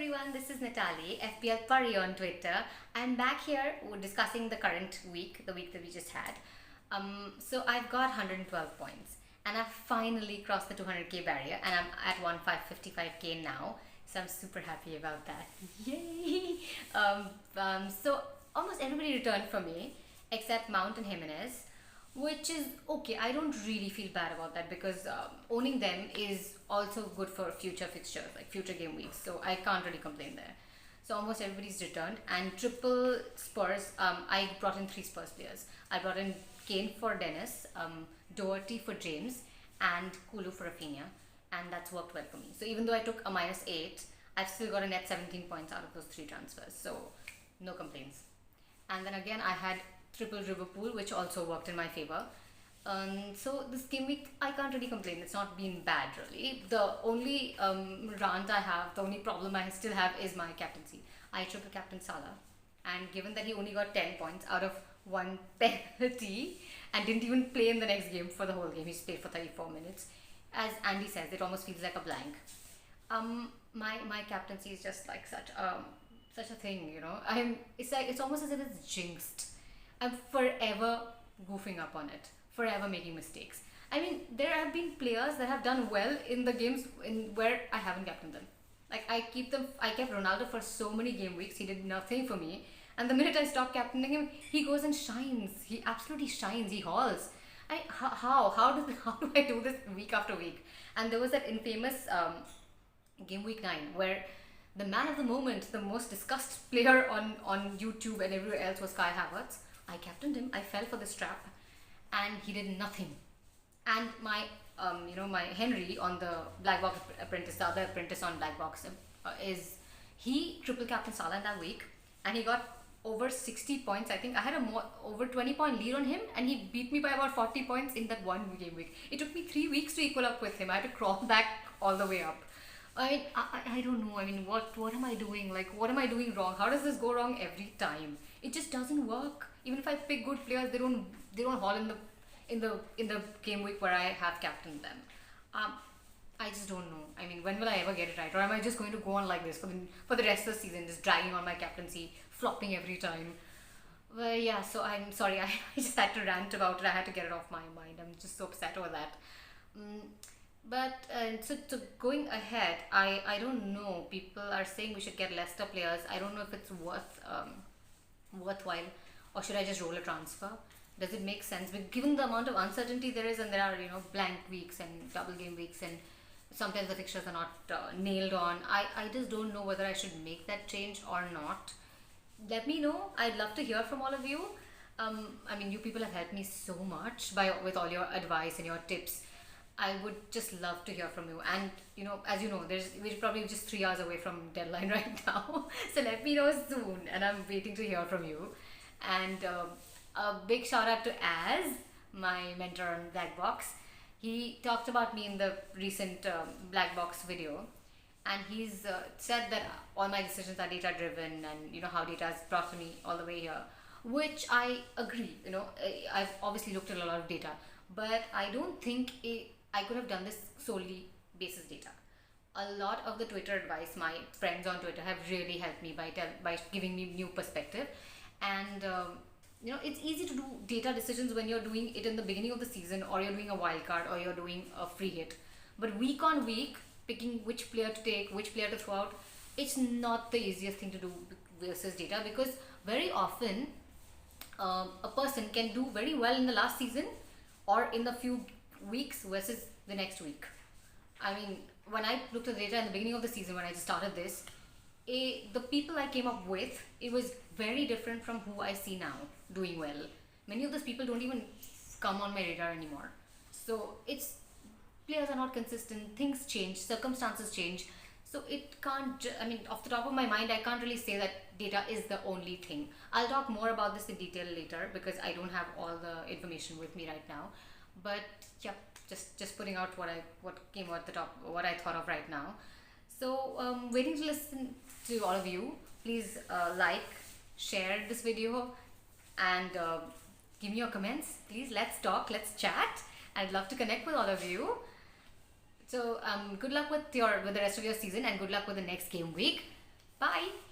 everyone, this is Natalie, FPL Pari on Twitter. I'm back here discussing the current week, the week that we just had. So I've got 112 points and I've finally crossed the 200k barrier and I'm at 1555k now. So I'm super happy about that. Yay! So almost everybody returned for me except Mount and Jimenez, which is okay. I don't really feel bad about that because owning them is also good for future fixtures, like future game weeks. So I can't really complain there. So almost everybody's returned and triple Spurs. I brought in 3 Spurs players. I brought in Kane for Dennis, Doherty for James, and Kulu for Rafinha, and that's worked well for me. So even though I took a -8, I've still got a net 17 points out of those 3 transfers. So no complaints. And then again, I had triple Liverpool, which also worked in my favor. So this game week, I can't really complain. It's not been bad, really. The only rant I have, the only problem I still have is my captaincy. I triple captain Salah, and given that he only got 10 points out of 1 penalty and didn't even play in the next game for the whole game, he just played for 34 minutes. As Andy says, it almost feels like a blank. My captaincy is just like such a thing, you know. It's almost as if it's jinxed. I'm forever goofing up on it, forever making mistakes. I mean, there have been players that have done well in the games in where I haven't captained them. Like I kept Ronaldo for so many game weeks. He did nothing for me, and the minute I stopped captaining him, he goes and shines. He absolutely shines. He hauls. How do I do this week after week? And there was that infamous game week 9 where the man of the moment, the most discussed player on YouTube and everywhere else was Kai Havertz. I captained him. I fell for this trap, and he did nothing. And my, my Henry on the Black Box Apprentice, the other apprentice on Black Box, he triple captain Salah in that week, and he got over 60 points. I think I had over 20-point lead on him, and he beat me by about 40 points in that one game week. It took me 3 weeks to equal up with him. I had to crawl back all the way up. I don't know. I mean, what am I doing? Like, what am I doing wrong? How does this go wrong every time? It just doesn't work. Even if I pick good players, they don't haul in the game week where I have captained them. I just don't know. I mean, when will I ever get it right? Or am I just going to go on like this for the rest of the season, just dragging on my captaincy, flopping every time? Well, yeah. So I'm sorry. I just had to rant about it. I had to get it off my mind. I'm just so upset over that. But so going ahead, I don't know. People are saying we should get Leicester players. I don't know if it's worthwhile, or should I just roll a transfer? Does it make sense? But given the amount of uncertainty there is, and there are blank weeks and double game weeks, and sometimes the fixtures are not nailed on, I just don't know whether I should make that change or not. Let me know. I'd love to hear from all of you. I mean, you people have helped me so much with all your advice and your tips. I would just love to hear from you. And as you know, we're probably just 3 hours away from deadline right now. So let me know soon, and I'm waiting to hear from you. And a big shout out to Az, my mentor on Black Box. He talked about me in the recent Black Box video, and he's said that all my decisions are data driven, and how data has brought me all the way here, which I agree. I've obviously looked at a lot of data, but I don't think I could have done this solely basis data. A lot of the Twitter advice, my friends on Twitter have really helped me by giving me new perspective. And it's easy to do data decisions when you're doing it in the beginning of the season, or you're doing a wild card, or you're doing a free hit. But week on week, picking which player to take, which player to throw out, it's not the easiest thing to do versus data, because very often a person can do very well in the last season or in the few weeks versus the next week. I mean, when I looked at the data in the beginning of the season, when I just started this, the people I came up with, it was very different from who I see now doing well. Many of those people don't even come on my radar anymore. So players are not consistent, things change, circumstances change. So it can't, off the top of my mind, I can't really say that data is the only thing. I'll talk more about this in detail later because I don't have all the information with me right now. But yeah, just putting out what came at the top, what I thought of right now. So waiting to listen to all of you. Please like, share this video, and give me your comments. Please, let's talk, let's chat. I'd love to connect with all of you. So good luck with the rest of your season, and good luck with the next game week. Bye.